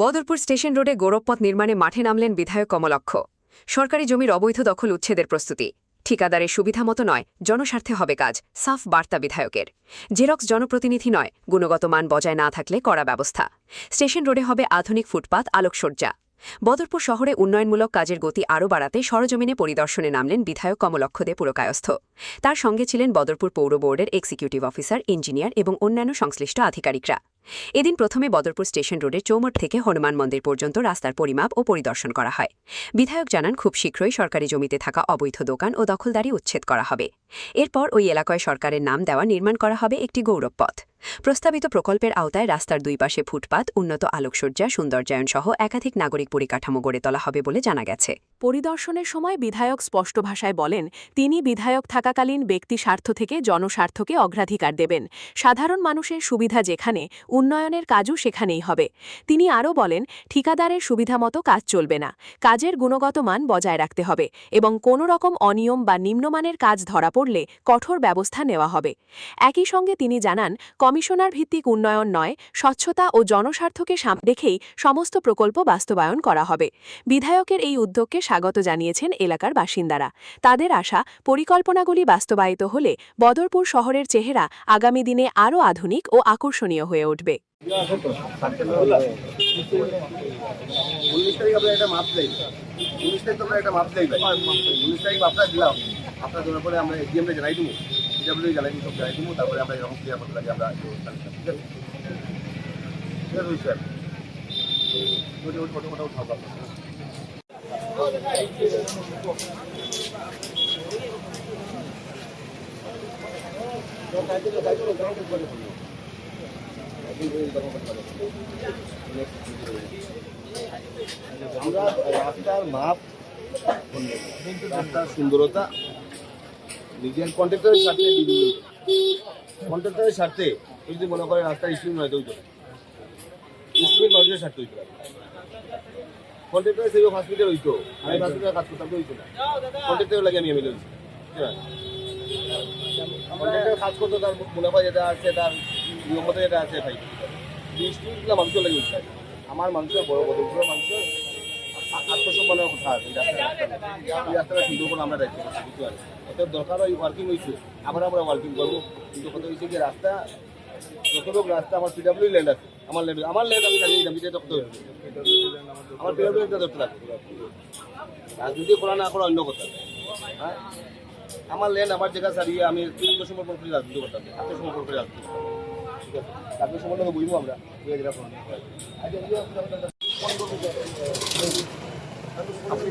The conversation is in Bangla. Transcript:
বদরপুর স্টেশন রোডে গৌরবপথ নির্মাণে মাঠে নামলেন বিধায়ক কমলক্ষ। সরকারি জমির অবৈধ দখল উচ্ছেদের প্রস্তুতি। ঠিকাদারের সুবিধামতো নয়, জনস্বার্থে হবে কাজ, সাফ বার্তা বিধায়কের। জেরক্স জনপ্রতিনিধি নয়, গুণগত মান বজায় না থাকলে কড়া ব্যবস্থা। স্টেশন রোডে হবে আধুনিক ফুটপাত, আলোকসজ্জা। বদরপুর শহরে উন্নয়নমূলক কাজের গতি আরও বাড়াতে সরজমিনে পরিদর্শনে নামলেন বিধায়ক কমলক্ষ দে পুরকায়স্থ। তার সঙ্গে ছিলেন বদরপুর পৌর বোর্ডের এক্সিকিউটিভ অফিসার, ইঞ্জিনিয়ার এবং অন্যান্য সংশ্লিষ্ট আধিকারিকরা। এদিন প্রথমে বদরপুর স্টেশন রোডের চৌমট থেকে হনুমান মন্দির পর্যন্ত রাস্তার পরিমাপ ও পরিদর্শন করা হয়। বিধায়ক জানান, খুব শীঘ্রই সরকারি জমিতে থাকা অবৈধ দোকান ও দখলদারি উচ্ছেদ করা হবে। এরপর ওই এলাকায় সরকারের নাম দেওয়া নির্মাণ করা হবে একটি গৌরবপথ। প্রস্তাবিত প্রকল্পের আওতায় রাস্তার দুই পাশে ফুটপাত, উন্নত আলোকসজ্জা, সৌন্দর্যায়ন সহ একাধিক নাগরিক পরিকাঠামো গড়ে তোলা হবে বলে জানা গেছে। পরিদর্শনের সময় বিধায়ক স্পষ্ট ভাষায় বলেন, তিনি বিধায়ক থাকাকালীন ব্যক্তি স্বার্থ থেকে জনস্বার্থকে অগ্রাধিকার দেবেন। সাধারণ মানুষের সুবিধা যেখানে, উন্নয়নের কাজও সেখানেই হবে। তিনি আরও বলেন, ঠিকাদারের সুবিধামতো কাজ চলবে না, কাজের গুণগত মান বজায় রাখতে হবে এবং কোনো রকম অনিয়ম বা নিম্নমানের কাজ ধরা পড়লে কঠোর ব্যবস্থা নেওয়া হবে। একই সঙ্গে তিনি জানান, কমিশনার ভিত্তিক উন্নয়ন নয়, স্বচ্ছতা ও জনস্বার্থকে সামনে রেখেই সমস্ত প্রকল্প বাস্তবায়ন করা হবে। বিধায়কের এই উদ্যোগকে স্বাগত জানিয়েছেন এলাকার বাসিন্দারা। তাদের আশা, পরিকল্পনাগুলি বাস্তবায়িত হলে বদরপুর শহরের চেহারা আগামী দিনে আরও আধুনিক ও আকর্ষণীয় হয়ে উঠবে। আমরা রাস্তার মাপ, রাস্তার সুন্দরতা নিজের কন্ট্রাক্টরের সাথে কন্ট্রাক্টরের সাথে যদি মনে করে রাস্তার স্ট্রিম নয় তো স্ট্রিমের মানুষের স্বার্থে হইতো কন্ট্রাক্টরের সেই হসপিটাল হইতো, আমি হসপিটালে কাজ করতাম হইতো না, কন্ট্রাক্টরের লাগে আমি লইছি। কন্ট্রাক্টর কাজ করতো, তার মুনাফা যেটা আছে, তার নিয়মতা যেটা আছে ভাই, স্ট্রিমগুলো মানুষের লাগে উঠতে। আমার মানুষের বড় বদলপুরের মানুষের আত্মসম্মানের কথা আছে। এই রাস্তাটা সুন্দর করে আমরা দায়িত্ব করছি, বুঝতে পারি এত দরকার হয় ওয়ার্কিং হয়েছে, আবার আমরা ওয়ার্কিং করবো। কিন্তু কথা হয়েছে যে রাস্তা যতটুক রাস্তা আমার পিডাব্লিউ ল্যান্ড আছে, আমার ল্যান্ড আমি জানি দাবিতে তখন আমার পিডাব্লিউ ল্যান্ডটা ধরতে লাগবে। রাজনীতি করা না করা অন্য কথা। হ্যাঁ, আমার ল্যান্ড আমার জায়গা ছাড়িয়ে আমি আত্মসমর্পণ করে রাজনীতি করতাম, আত্মসমর্পণ করে রাজনীতি করতাম। ঠিক আছে, আত্মসমর্পণ বুঝবো আমরা আপনি